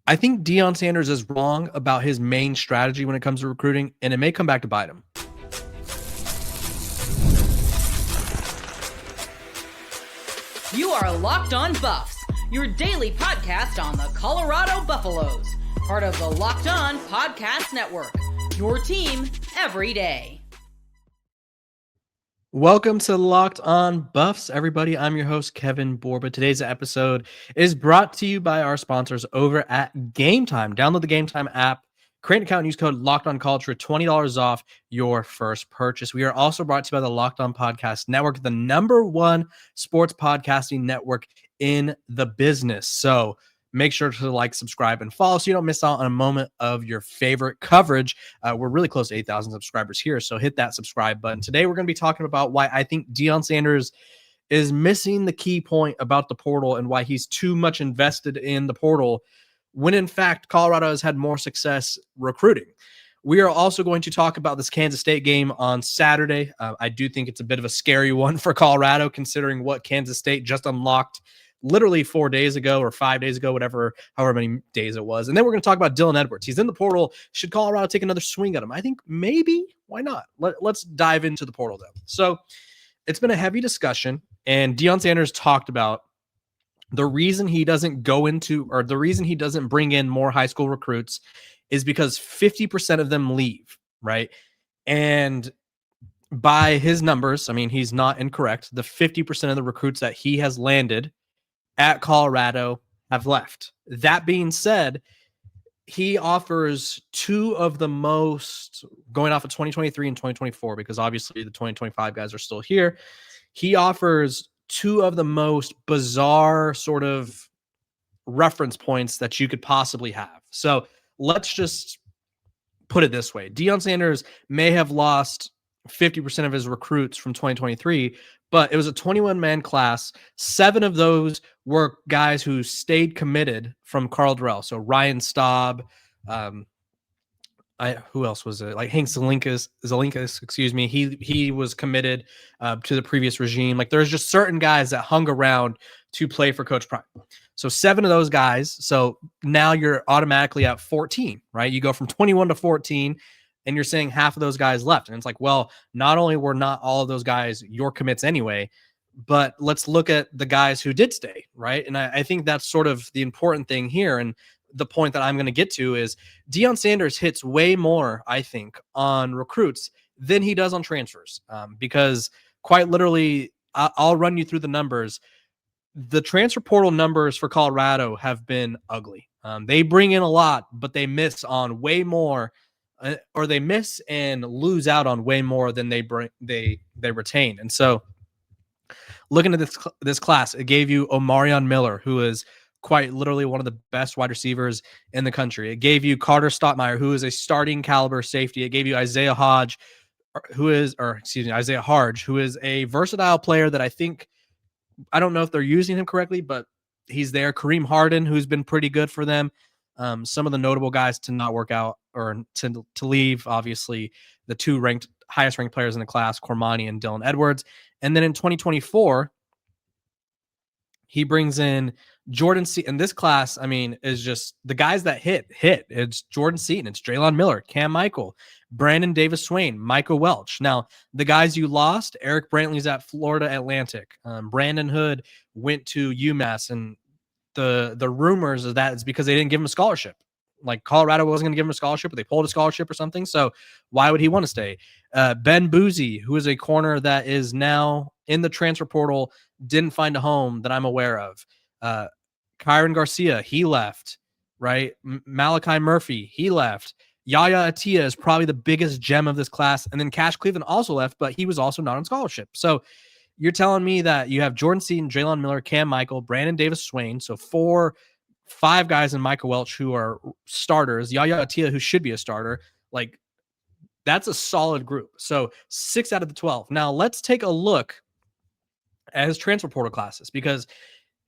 I think Deion Sanders is wrong about his main strategy when it comes to recruiting, and it may come back to bite him. You are Locked On Buffs, your daily podcast on the Colorado Buffaloes, part of the Locked On Podcast Network, your team every day. Welcome to Locked On Buffs, everybody. I'm your host, Kevin Borba. Today's episode is brought to you by our sponsors over at Game Time. Download the Game Time app, create an account, and use code LOCKEDONCollege for $20 off your first purchase. We are also brought to you by the Locked On Podcast Network, the #1 sports podcasting network in the business. So make sure to like, subscribe, and follow so you don't miss out on a moment of your favorite coverage. We're really close to 8,000 subscribers here, so hit that subscribe button. Today, we're going to be talking about why I think Deion Sanders is missing the key point about the portal and why he's too much invested in the portal when, in fact, Colorado has had more success recruiting. We are also going to talk about this Kansas State game on Saturday. I do think it's a bit of a scary one for Colorado, considering what Kansas State just unlocked literally 4 days ago or 5 days ago, however many days it was. And then we're going to talk about Dylan Edwards. He's in the portal. Should Colorado take another swing at him? I think maybe. Why not? Let's dive into the portal, though. So it's been a heavy discussion, and Deion Sanders talked about the reason he doesn't the reason he doesn't bring in more high school recruits is because 50% of them leave, right? And by his numbers, I mean, he's not incorrect. The 50% of the recruits that he has landed at Colorado have left. That being said, he offers two of the most, going off of 2023 and 2024, because obviously the 2025 guys are still here. He offers two of the most bizarre sort of reference points that you could possibly have. So let's just put it this way. Deion Sanders may have lost 50% of his recruits from 2023, but it was a 21-man class. 7 of those were guys who stayed committed from Carl Durrell. So Ryan Staub, who else was it? Like Hank Zelinkas, excuse me. He was committed to the previous regime. Like there's just certain guys that hung around to play for Coach Prime. So 7 of those guys. So now you're automatically at 14, right? You go from 21 to 14. And you're saying half of those guys left. And it's like, well, not only were not all of those guys your commits anyway, but let's look at the guys who did stay, right? And I think that's sort of the important thing here. And the point that I'm going to get to is Deion Sanders hits way more, I think, on recruits than he does on transfers. Because quite literally, I'll run you through the numbers. The transfer portal numbers for Colorado have been ugly. They bring in a lot, but they miss on way more. Or they miss and lose out on way more than they retain. And so looking at this class, it gave you Omarion Miller, who is quite literally one of the best wide receivers in the country. It gave you Carter Stottmeyer, who is a starting caliber safety. It gave you Isaiah Hodge, who is a versatile player that I don't know if they're using him correctly, but he's there. Kareem Harden, who's been pretty good for them. Some of the notable guys to not work out or to leave, obviously, the 2 highest ranked players in the class, Cormani and Dylan Edwards. And then in 2024, he brings in Jordan Seaton. And this class, I mean, is just the guys that hit. It's Jordan Seaton, it's Draylon Miller, Cam Michael, Brandon Davis Swain, Michael Welch. Now, the guys you lost, Eric Brantley's at Florida Atlantic. Brandon Hood went to UMass, and the rumors of that is because they didn't give him a scholarship. Like Colorado wasn't going to give him a scholarship, but they pulled a scholarship or something. So why would he want to stay? Ben Boozy, who is a corner that is now in the transfer portal, didn't find a home that I'm aware of. Kyron Garcia, he left, right? Malachi Murphy, he left. Yaya Atia is probably the biggest gem of this class. And then Cash Cleveland also left, but he was also not on scholarship. So you're telling me that you have Jordan Seaton, Draylon Miller, Cam Michael, Brandon Davis Swain. So 5 guys in Michael Welch who are starters. Yaya Atia, who should be a starter. Like, that's a solid group. So 6 out of the 12. Now let's take a look at his transfer portal classes, because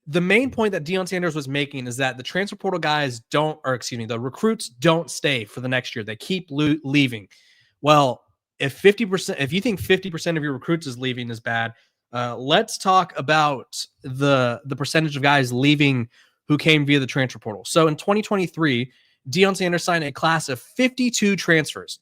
the main point that Deion Sanders was making is that the transfer portal guys the recruits don't stay for the next year. They keep leaving. Well, if you think 50% of your recruits is leaving is bad, let's talk about the percentage of guys leaving who came via the transfer portal. So in 2023, Deion Sanders signed a class of 52 transfers.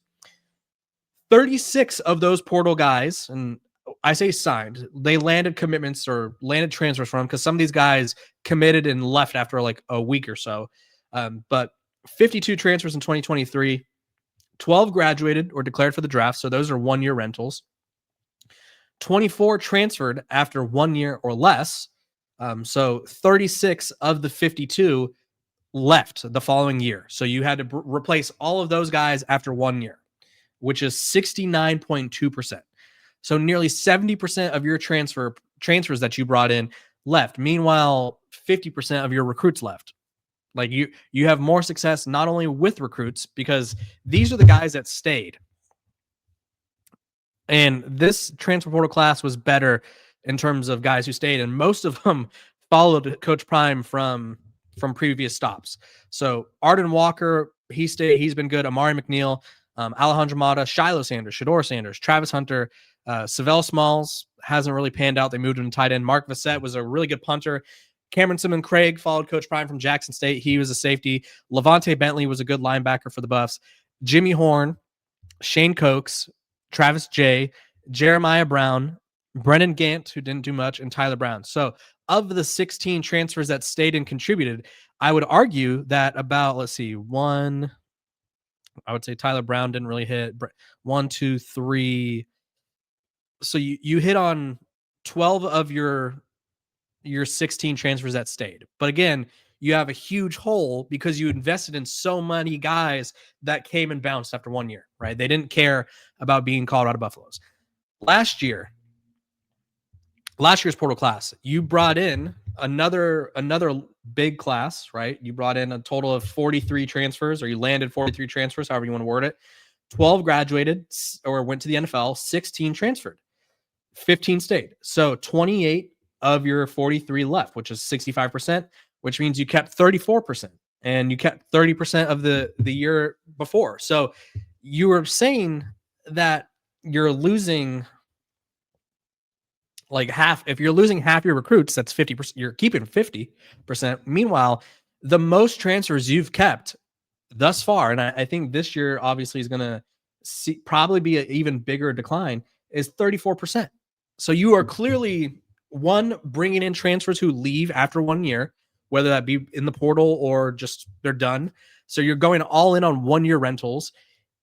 36 of those portal guys, and I say signed, they landed commitments or landed transfers from him because some of these guys committed and left after like a week or so. But 52 transfers in 2023, 12 graduated or declared for the draft. So those are 1-year rentals. 24 transferred after 1 year or less. So 36 of the 52 left the following year. So you had to replace all of those guys after 1 year, which is 69.2%. So nearly 70% of your transfers that you brought in left. Meanwhile, 50% of your recruits left. Like you have more success not only with recruits, because these are the guys that stayed. And this transfer portal class was better in terms of guys who stayed, and most of them followed Coach Prime from previous stops. So Arden Walker, he stayed. He's been good. Amari McNeil, Alejandro Mata, Shiloh Sanders, Shador Sanders, Travis Hunter, Savell Smalls hasn't really panned out. They moved him to tight end. Mark Vassett was a really good punter. Cameron Simon Craig followed Coach Prime from Jackson State. He was a safety. Levante Bentley was a good linebacker for the Buffs. Jimmy Horn, Shane Cokes, Travis J, Jeremiah Brown, Brennan Gant, who didn't do much, and Tyler Brown. So of the 16 transfers that stayed and contributed, I would argue that about, I would say Tyler Brown didn't really hit. 1, 2, 3. So you hit on 12 of your 16 transfers that stayed. But again, you have a huge hole because you invested in so many guys that came and bounced after 1 year, right? They didn't care about being Colorado Buffaloes. Last year's portal class, you brought in another big class, right? You brought in a total of 43 transfers, or you landed 43 transfers, however you want to word it. 12 graduated or went to the NFL, 16 transferred, 15 stayed. So 28 of your 43 left, which is 65%, which means you kept 34%, and you kept 30% of the year before. So you were saying that you're losing like half. If you're losing half your recruits, that's 50%. You're keeping 50%. Meanwhile, the most transfers you've kept thus far, and I think this year obviously is going to probably be an even bigger decline, is 34%. So you are clearly, one, bringing in transfers who leave after 1 year, whether that be in the portal or just they're done. So you're going all in on 1 year rentals,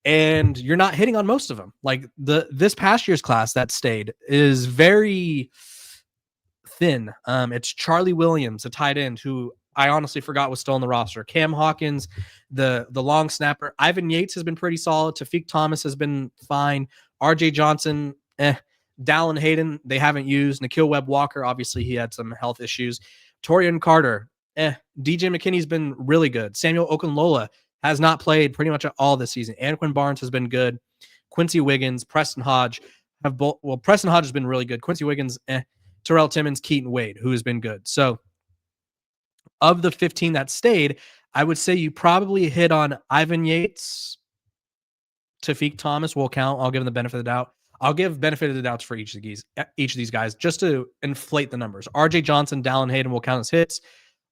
and you're not hitting on most of them. Like this past year's class that stayed is very thin. It's Charlie Williams, a tight end, who I honestly forgot was still on the roster. Cam Hawkins, the long snapper. Ivan Yates has been pretty solid. Tafik Thomas has been fine. RJ Johnson, Dallin Hayden, they haven't used. Nikhil Webb-Walker, obviously he had some health issues. Torian Carter, DJ McKinney's been really good. Samuel Okunlola has not played pretty much all this season. Anquin Barnes has been good. Quincy Wiggins, Preston Hodge have both. Well, Preston Hodge has been really good. Quincy Wiggins, Terrell Timmons, Keaton Wade, who has been good. So of the 15 that stayed, I would say you probably hit on Ivan Yates. Tafik Thomas will count. I'll give him the benefit of the doubt. I'll give benefit of the doubts for each of these guys just to inflate the numbers. RJ Johnson, Dallin Hayden will count as hits.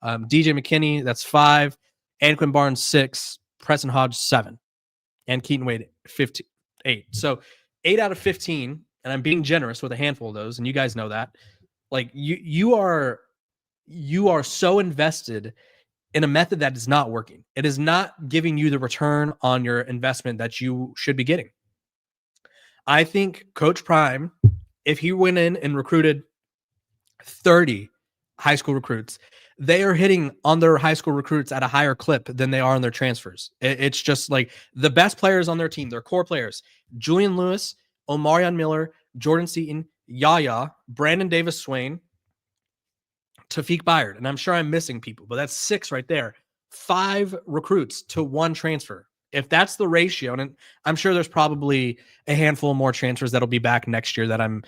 DJ McKinney, that's 5. Anquin Barnes, 6. Preston Hodge, 7. And Keaton Wade, 8. So 8 out of 15, and I'm being generous with a handful of those, and you guys know that. Like you are so invested in a method that is not working. It is not giving you the return on your investment that you should be getting. I think Coach Prime, if he went in and recruited 30 high school recruits, they are hitting on their high school recruits at a higher clip than they are on their transfers. It's just like the best players on their team, their core players: Julian Lewis, Omarion Miller, Jordan Seaton, Yaya, Brandon Davis Swain, Tafik Byard. And I'm sure I'm missing people, but that's 6 right there. 5 recruits to 1 transfer. If that's the ratio, and I'm sure there's probably a handful more transfers that'll be back next year that I'm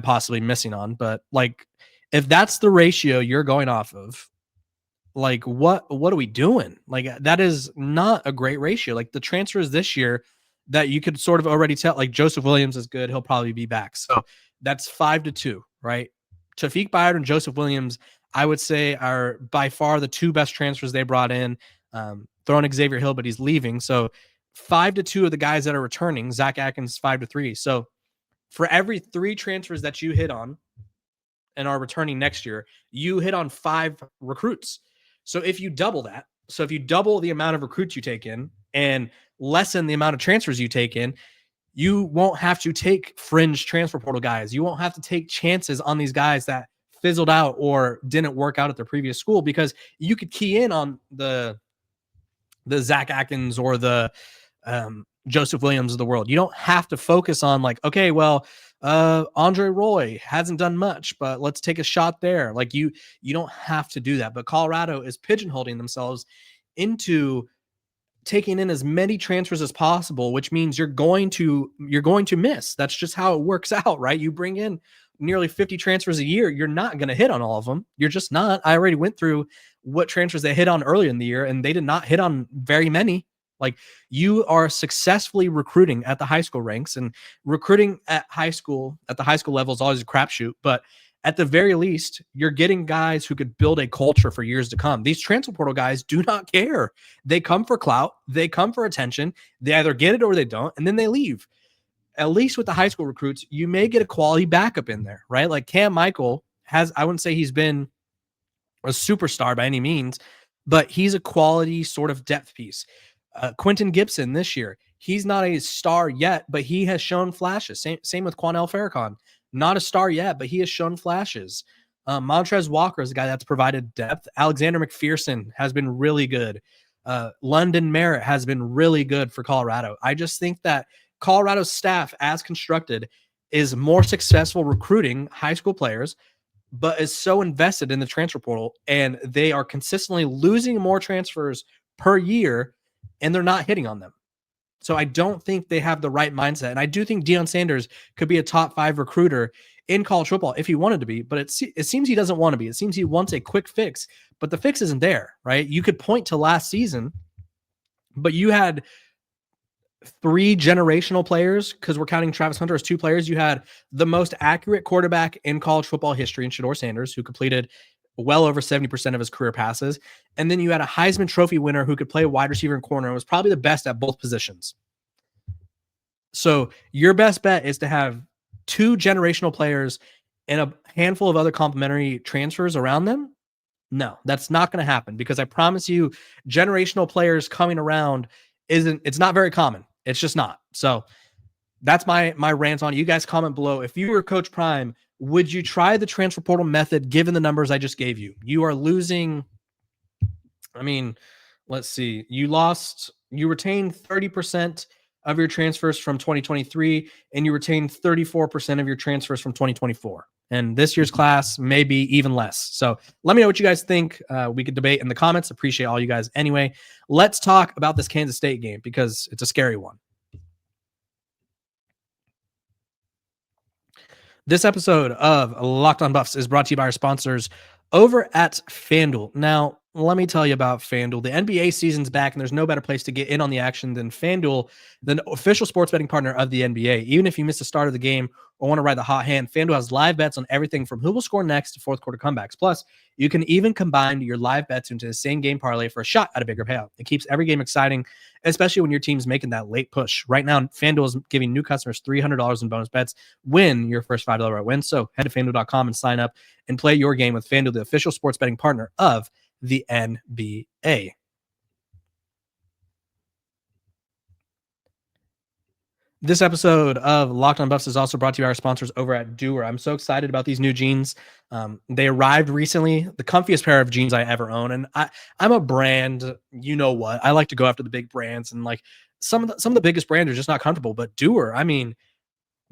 possibly missing on, but like if that's the ratio you're going off of, like what are we doing? Like that is not a great ratio. Like the transfers this year that you could sort of already tell, like Joseph Williams is good. He'll probably be back. So that's 5-2, right? Tafik Byard and Joseph Williams, I would say are by far the two best transfers they brought in. Throwing Xavier Hill, but he's leaving. So 5-2 of the guys that are returning, Zach Atkins 5-3. So for every 3 transfers that you hit on and are returning next year, you hit on 5 recruits. So if you double that, so if you double the amount of recruits you take in and lessen the amount of transfers you take in, you won't have to take fringe transfer portal guys. You won't have to take chances on these guys that fizzled out or didn't work out at their previous school, because you could key in on the Zach Atkins or the Joseph Williams of the world. You don't have to focus on like, okay, well, Andre Roy hasn't done much, but let's take a shot there. Like you don't have to do that. But Colorado is pigeonholing themselves into taking in as many transfers as possible, which means you're going to miss. That's just how it works out, right? You bring in nearly 50 transfers a year, you're not going to hit on all of them. You're just not. I already went through what transfers they hit on earlier in the year, and they did not hit on very many. Like, you are successfully recruiting at the high school ranks, and recruiting at the high school level is always a crapshoot, but at the very least, you're getting guys who could build a culture for years to come. These transfer portal guys do not care. They come for clout. They come for attention. They either get it or they don't, and then they leave. At least with the high school recruits, you may get a quality backup in there, right? Like Cam Michael I wouldn't say he's been a superstar by any means, but he's a quality sort of depth piece. Quentin Gibson this year, he's not a star yet, but he has shown flashes. Same with Quanell Farrakhan. Not a star yet, but he has shown flashes. Montrez Walker is a guy that's provided depth. Alexander McPherson has been really good. London Merritt has been really good for Colorado. I just think that Colorado's staff, as constructed, is more successful recruiting high school players, but is so invested in the transfer portal, and they are consistently losing more transfers per year, and they're not hitting on them. So I don't think they have the right mindset. And I do think Deion Sanders could be a top 5 recruiter in college football if he wanted to be, but it seems he doesn't want to be. It seems he wants a quick fix, but the fix isn't there, right? You could point to last season, but you had 3 generational players, because we're counting Travis Hunter as 2 players. You had the most accurate quarterback in college football history in Shedeur Sanders, who completed well over 70% of his career passes. And then you had a Heisman Trophy winner who could play wide receiver and corner and was probably the best at both positions. So your best bet is to have 2 generational players and a handful of other complementary transfers around them. No, that's not going to happen, because I promise you, generational players coming around it's not very common. It's just not. So that's my rant on it. You guys comment below. If you were Coach Prime, would you try the transfer portal method given the numbers I just gave you? You are losing. I mean, let's see. You retained 30% of your transfers from 2023, and you retained 34% of your transfers from 2024. And this year's class may be even less. So let me know what you guys think. We could debate in the comments. Appreciate all you guys. Anyway, let's talk about this Kansas State game, because it's a scary one. This episode of Locked On Buffs is brought to you by our sponsors over at FanDuel. Now, let me tell you about FanDuel. The NBA season's back, and there's no better place to get in on the action than FanDuel, the official sports betting partner of the NBA. Even if you miss the start of the game or want to ride the hot hand, FanDuel has live bets on everything from who will score next to fourth quarter comebacks. Plus, you can even combine your live bets into the same game parlay for a shot at a bigger payout. It keeps every game exciting, especially when your team's making that late push. Right now, FanDuel is giving new customers $300 in bonus bets when your first $5 bet wins. So head to FanDuel.com and sign up and play your game with FanDuel, the official sports betting partner of the NBA. This episode of Locked On Buffs is also brought to you by our sponsors over at Doer. I'm so excited about these new jeans. They arrived recently, the comfiest pair of jeans I ever own. And I'm a brand, you know what? I like to go after the big brands, and like some of the biggest brands are just not comfortable. But Doer, I mean,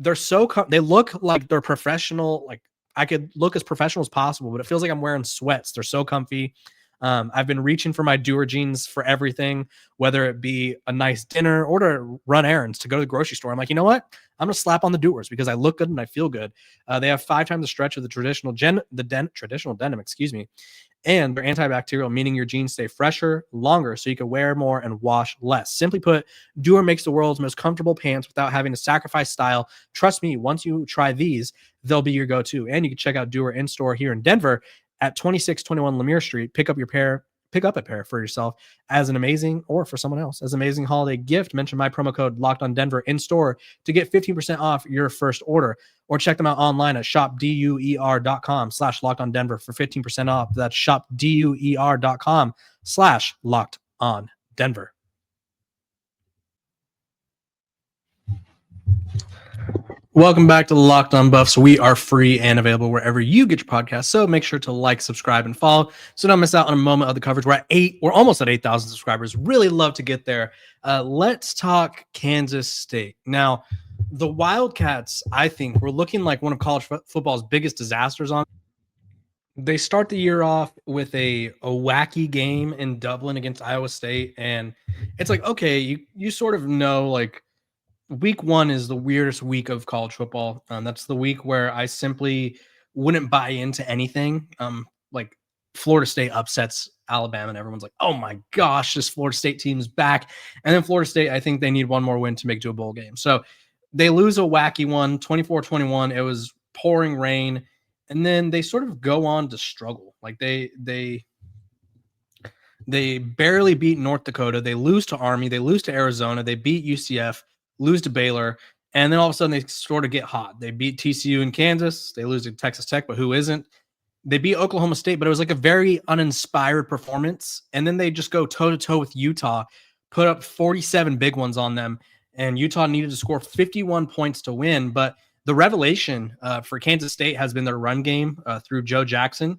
they're they look like they're professional. Like, I could look as professional as possible, but it feels like I'm wearing sweats. They're so comfy. I've been reaching for my Doer jeans for everything, whether it be a nice dinner or to run errands, to go to the grocery store. I'm like, you know what? I'm going to slap on the Doers because I look good and I feel good. They have 5 times the stretch of the traditional denim, and they're antibacterial, meaning your jeans stay fresher, longer, so you can wear more and wash less. Simply put, Doer makes the world's most comfortable pants without having to sacrifice style. Trust me, once you try these, they'll be your go-to. And you can check out Doer in-store here in Denver at 2621 Lemire Street. Pick up a pair for yourself as an amazing, or for someone else, as an amazing holiday gift. Mention my promo code Locked On Denver in store to get 15% off your first order, or check them out online at shopduer.com/Locked On Denver for 15% off. That's shopduer.com/Locked On Denver. Welcome back to the Locked On Buffs. We are free and available wherever you get your podcasts. So make sure to like, subscribe, and follow so don't miss out on a moment of the coverage. We're almost at 8,000 subscribers. Really love to get there. Let's talk Kansas State. Now, the Wildcats, I think, were looking like one of college football's biggest disasters on. They start the year off with a wacky game in Dublin against Iowa State. And it's like, okay, you sort of know, like, week one is the weirdest week of college football. That's the week where I simply wouldn't buy into anything. Like Florida State upsets Alabama, and everyone's like, "Oh my gosh, this Florida State team's back!" And then Florida State, I think they need one more win to make it to a bowl game. So they lose a wacky one, 24-21. It was pouring rain, and then they sort of go on to struggle. Like they barely beat North Dakota. They lose to Army. They lose to Arizona. They beat UCF. Lose to Baylor, and then all of a sudden they sort of get hot. They beat TCU in Kansas. They lose to Texas Tech, but who isn't? They beat Oklahoma State, but it was like a very uninspired performance. And then they just go toe-to-toe with Utah, put up 47 big ones on them, and Utah needed to score 51 points to win. But the revelation for Kansas State has been their run game through Joe Jackson.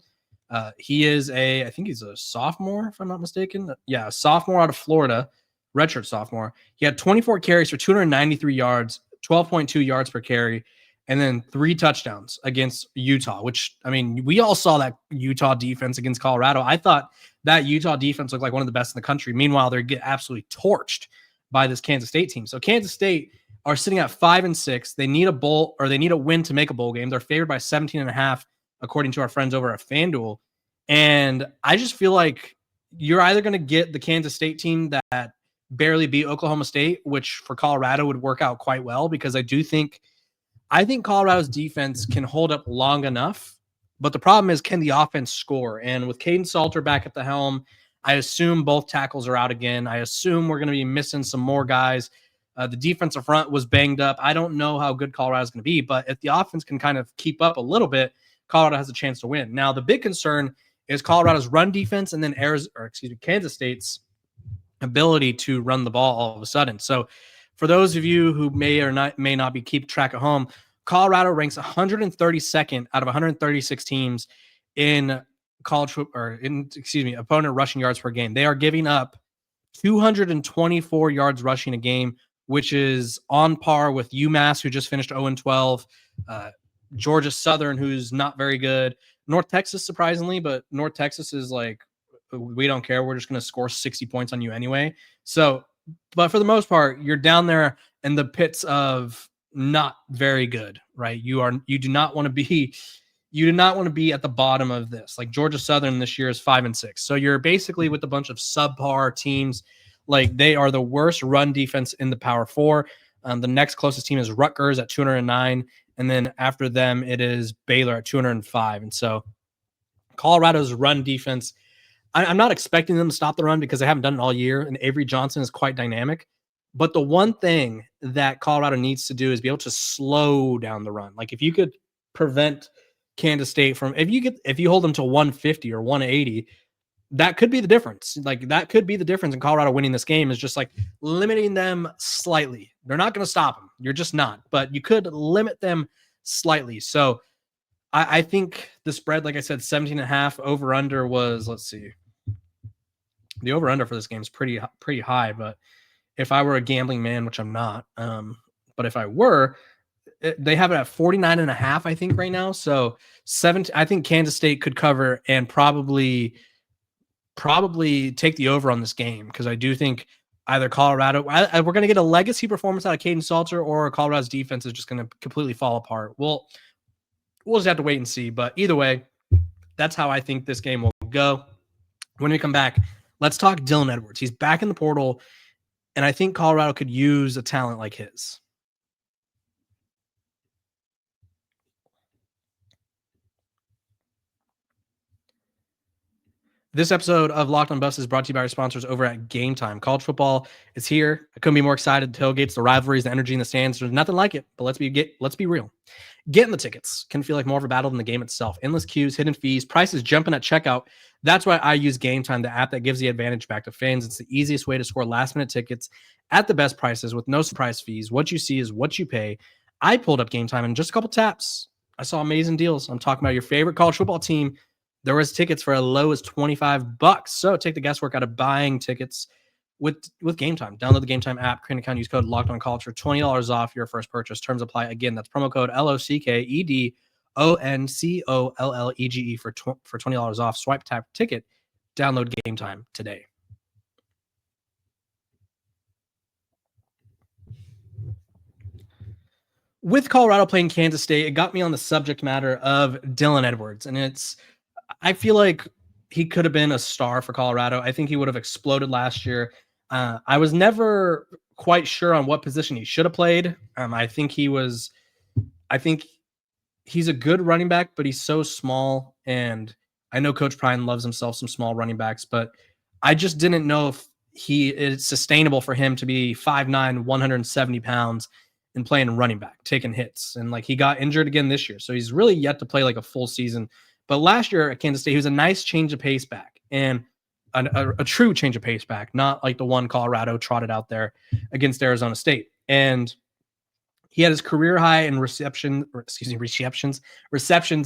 He is I think he's a sophomore, if I'm not mistaken. Yeah, a sophomore out of Florida. Redshirt sophomore. He had 24 carries for 293 yards, 12.2 yards per carry, and then 3 touchdowns against Utah, which, I mean, we all saw that Utah defense against Colorado. I thought that Utah defense looked like one of the best in the country. Meanwhile, they get absolutely torched by this Kansas State team. So Kansas State are sitting at 5-6. They need they need a win to make a bowl game. They're favored by 17.5, according to our friends over at FanDuel. And I just feel like you're either going to get the Kansas State team that barely beat Oklahoma State, which for Colorado would work out quite well, because I think Colorado's defense can hold up long enough. But the problem is, can the offense score? And with Caden Salter back at the helm, I assume both tackles are out again. I assume we're going to be missing some more guys. The defensive front was banged up. I don't know how good Colorado's going to be, but if the offense can kind of keep up a little bit, Colorado has a chance to win. Now, the big concern is Colorado's run defense, and then Kansas State's ability to run the ball all of a sudden. So for those of you who may not be keep track at home, Colorado ranks 132nd out of 136 teams in opponent rushing yards per game. They are giving up 224 yards rushing a game, which is on par with UMass, who just finished 0-12, Georgia Southern, who's not very good, North Texas, surprisingly, but North Texas is like, we don't care. We're just going to score 60 points on you anyway. So, but for the most part, you're down there in the pits of not very good, right? You do not want to be at the bottom of this. Like Georgia Southern this year is 5-6. So you're basically with a bunch of subpar teams. Like they are the worst run defense in the Power Four. The next closest team is Rutgers at 209. And then after them, it is Baylor at 205. And so Colorado's run defense, I'm not expecting them to stop the run because they haven't done it all year, and Avery Johnson is quite dynamic. But the one thing that Colorado needs to do is be able to slow down the run. Like if you could prevent Kansas State from, if you hold them to 150 or 180, that could be the difference. Like that could be the difference in Colorado winning this game, is just like limiting them slightly. They're not going to stop them. You're just not, but you could limit them slightly. So I think the spread, like I said, 17.5. Over under was, let's see. The over under for this game is pretty high, but if I were a gambling man, which I'm not, but if I were, they have it at 49.5, I think right now. So I think Kansas State could cover and probably take the over on this game, because I do think either Colorado, we're going to get a legacy performance out of Caden Salter, or Colorado's defense is just going to completely fall apart. We'll just have to wait and see. But either way, that's how I think this game will go. When we come back, let's talk Dylan Edwards. He's back in the portal, and I think Colorado could use a talent like his. This episode of Locked on Buffs is brought to you by our sponsors over at Game Time. College football is here. I couldn't be more excited. Tailgates, the rivalries, the energy in the stands. There's nothing like it. But let's be real. Getting the tickets can feel like more of a battle than the game itself. Endless queues, hidden fees, prices jumping at checkout. That's why I use Game Time, the app that gives the advantage back to fans. It's the easiest way to score last-minute tickets at the best prices with no surprise fees. What you see is what you pay. I pulled up Game Time in just a couple taps. I saw amazing deals. I'm talking about your favorite college football team. There was tickets for as low as $25. So take the guesswork out of buying tickets with Game Time. Download the Game Time app, create an account, use code LOCKEDONCollege for $20 off your first purchase. Terms apply. Again, that's promo code LOCKEDONCOLLEGE for $20 off. Swipe, tap, ticket. Download Game Time today. With Colorado playing Kansas State, it got me on the subject matter of Dylan Edwards, and I feel like he could have been a star for Colorado. I think he would have exploded last year. I was never quite sure on what position he should have played. I think he's a good running back, but he's so small. And I know Coach Prine loves himself some small running backs, but I just didn't know if it's sustainable for him to be 5'9", 170 pounds and playing running back, taking hits. And like he got injured again this year. So he's really yet to play like a full season. But last year at Kansas State, he was a nice change of pace back and a true change of pace back, not like the one Colorado trotted out there against Arizona State. And he had his career high in receptions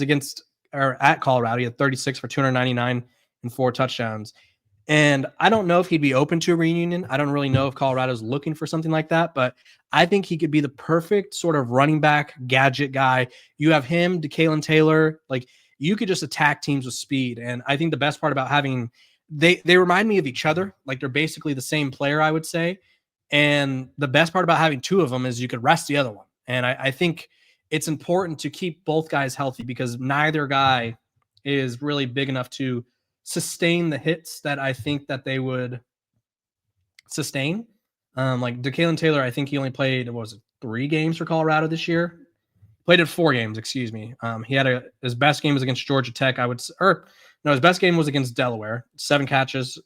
against or at Colorado. He had 36 for 299 and 4 touchdowns. And I don't know if he'd be open to a reunion. I don't really know if Colorado's looking for something like that, but I think he could be the perfect sort of running back gadget guy. You have him, DeKalen Taylor, like you could just attack teams with speed. And I think the best part about having they remind me of each other. Like they're basically the same player, I would say. And the best part about having two of them is you could rest the other one. And I think it's important to keep both guys healthy because neither guy is really big enough to sustain the hits that I think that they would sustain. Like DeKalen Taylor, I think he only played, 3 games for Colorado this year? Played in 4 games, excuse me. He had his best game was against Georgia Tech. His best game was against Delaware. 4 catches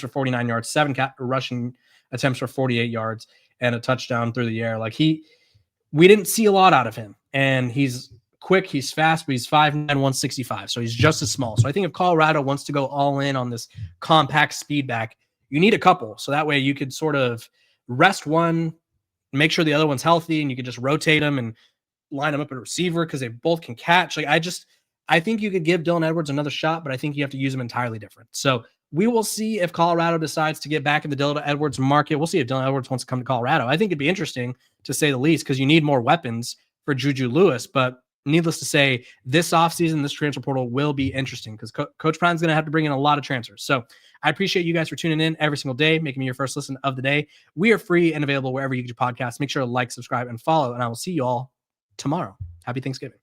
for 49 yards, 7 rushing attempts for 48 yards, and a touchdown through the air. Like we didn't see a lot out of him, and he's quick, he's fast, but he's 5'9", 165, so he's just as small. So I think if Colorado wants to go all in on this compact speed back, you need a couple. So that way you could sort of rest one, make sure the other one's healthy, and you could just rotate them and line them up at a receiver because they both can catch. Like I think you could give Dylan Edwards another shot, but I think you have to use him entirely different. So we will see if Colorado decides to get back in the Dylan Edwards market. We'll see if Dylan Edwards wants to come to Colorado. I think it'd be interesting to say the least because you need more weapons for Juju Lewis, but needless to say, this offseason, this transfer portal will be interesting because Coach Prine's going to have to bring in a lot of transfers. So I appreciate you guys for tuning in every single day, making me your first listen of the day. We are free and available wherever you get your podcasts. Make sure to like, subscribe, and follow, and I will see you all tomorrow. Happy Thanksgiving.